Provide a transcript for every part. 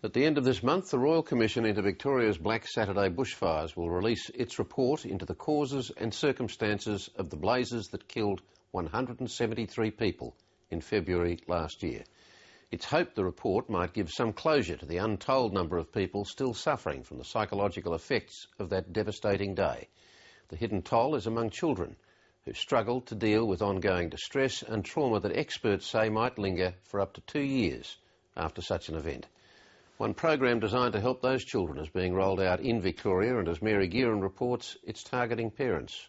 At the end of this month, the Royal Commission into Victoria's Black Saturday bushfires will release its report into the causes and circumstances of the blazes that killed 173 people in February last year. It's hoped the report might give some closure to the untold number of people still suffering from the psychological effects of that devastating day. The hidden toll is among children who struggled to deal with ongoing distress and trauma that experts say might linger for up to 2 years after such an event. One program designed to help those children is being rolled out in Victoria, and as Mary Gearan reports, it's targeting parents.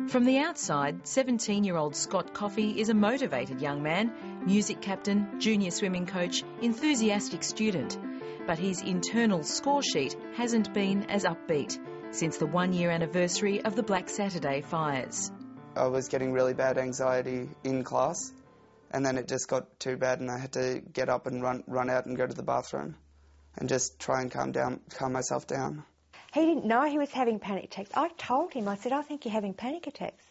From the outside, 17-year-old Scott Coffey is a motivated young man, music captain, junior swimming coach, enthusiastic student. But his internal score sheet hasn't been as upbeat since the one-year anniversary of the Black Saturday fires. I was getting really bad anxiety in class, and then it just got too bad and I had to get up and run out and go to the bathroom and just try and calm myself down. He didn't know he was having panic attacks. I told him, I said, I think you're having panic attacks.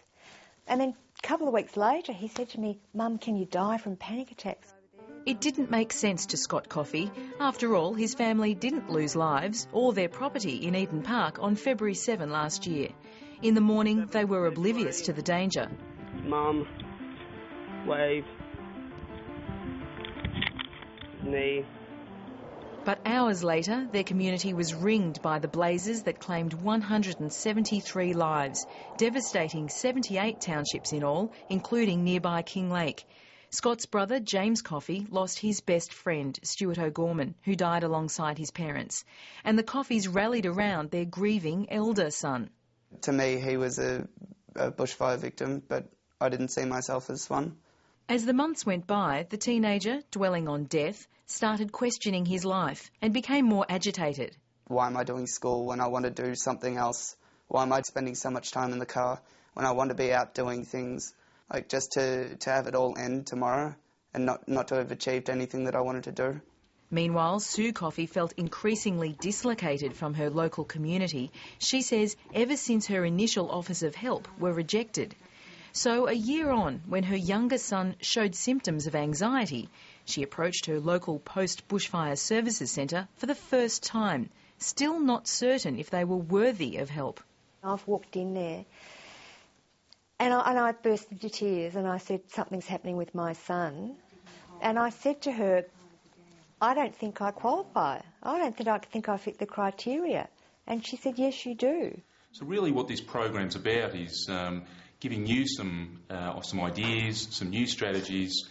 And then a couple of weeks later he said to me, Mum, can you die from panic attacks? It didn't make sense to Scott Coffey. After all, his family didn't lose lives or their property in Eden Park on February 7 last year. In the morning, they were oblivious to the danger. Mum, wave, knee. But hours later, their community was ringed by the blazes that claimed 173 lives, devastating 78 townships in all, including nearby Kinglake. Scott's brother, James Coffey, lost his best friend, Stuart O'Gorman, who died alongside his parents. And the Coffeys rallied around their grieving elder son. To me, he was a bushfire victim, but I didn't see myself as one. As the months went by, the teenager, dwelling on death, started questioning his life and became more agitated. Why am I doing school when I want to do something else? Why am I spending so much time in the car when I want to be out doing things? Like, just to have it all end tomorrow and not to have achieved anything that I wanted to do. Meanwhile, Sue Coffey felt increasingly dislocated from her local community. She says ever since her initial offers of help were rejected. So a year on, when her younger son showed symptoms of anxiety, she approached her local post-bushfire services centre for the first time, still not certain if they were worthy of help. I've walked in there and I burst into tears and I said, something's happening with my son. And I said to her, I don't think I qualify. I don't think I fit the criteria. And she said, yes, you do. So really what this program's about is giving you some ideas, some new strategies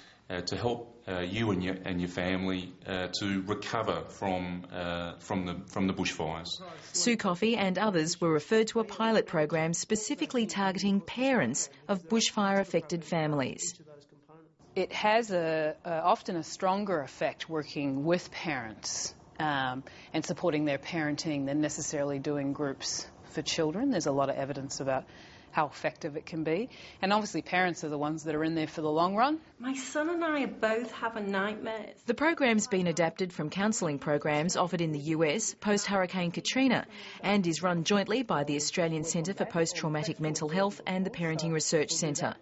to help you and your family to recover from the bushfires. Sue Coffey and others were referred to a pilot program specifically targeting parents of bushfire-affected families. It has often a stronger effect working with parents and supporting their parenting than necessarily doing groups for children. There's a lot of evidence about how effective it can be. And obviously parents are the ones that are in there for the long run. My son and I are both having nightmares. The program's been adapted from counselling programs offered in the US post-Hurricane Katrina and is run jointly by the Australian Centre for Post-Traumatic Mental Health and the Parenting Research Centre.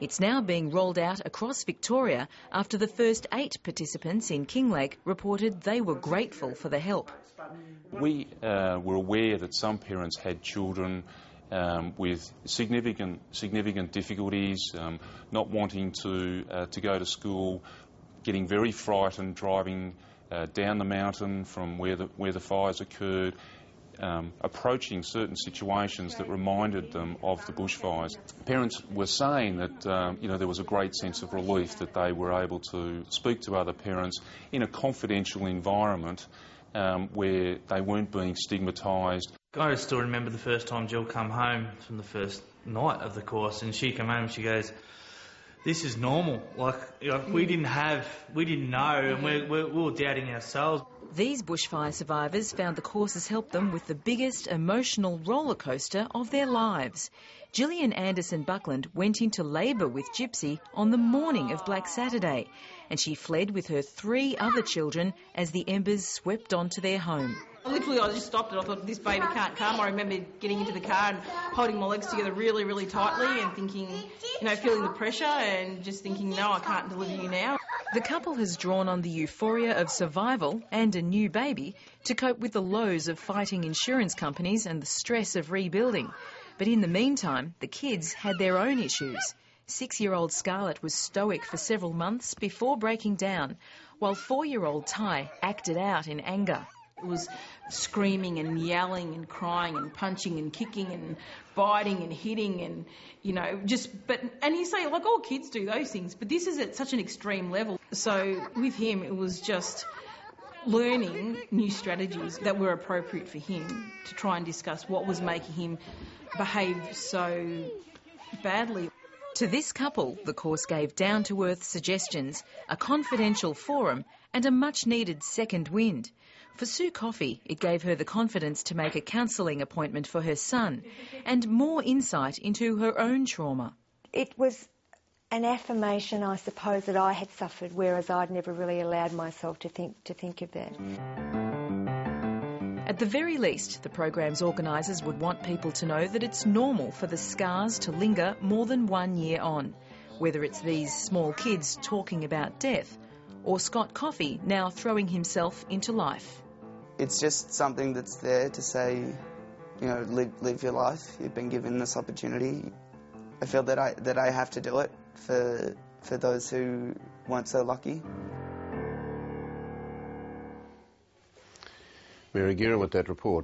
It's now being rolled out across Victoria after the first 8 participants in Kinglake reported they were grateful for the help. We were aware that some parents had children with significant difficulties, not wanting to go to school, getting very frightened, driving down the mountain from where the fires occurred, approaching certain situations that reminded them of the bushfires. Parents were saying that there was a great sense of relief that they were able to speak to other parents in a confidential environment where they weren't being stigmatised. I still remember the first time Jill come home from the first night of the course, and she came home and she goes, this is normal. Like we didn't know, and we were doubting ourselves. These bushfire survivors found the courses helped them with the biggest emotional roller coaster of their lives. Gillian Anderson Buckland went into labour with Gypsy on the morning of Black Saturday, and she fled with her 3 other children as the embers swept onto their home. Literally, I just stopped and I thought, this baby can't come. I remember getting into the car and holding my legs together really, really tightly and thinking, feeling the pressure and just thinking, no, I can't deliver you now. The couple has drawn on the euphoria of survival and a new baby to cope with the lows of fighting insurance companies and the stress of rebuilding. But in the meantime, the kids had their own issues. 6-year-old Scarlett was stoic for several months before breaking down, while 4-year-old Ty acted out in anger. It was screaming and yelling and crying and punching and kicking and biting and hitting and, and you say, like, all kids do those things, but this is at such an extreme level. So with him, it was just learning new strategies that were appropriate for him to try and discuss what was making him behave so badly. To this couple, the course gave down-to-earth suggestions, a confidential forum and a much-needed second wind. For Sue Coffey, it gave her the confidence to make a counselling appointment for her son and more insight into her own trauma. It was an affirmation, I suppose, that I had suffered, whereas I'd never really allowed myself to think of that. At the very least, the program's organisers would want people to know that it's normal for the scars to linger more than 1 year on, whether it's these small kids talking about death or Scott Coffey now throwing himself into life. It's just something that's there to say, live your life. You've been given this opportunity. I feel that I have to do it for those who weren't so lucky. Mary Guerin with that report.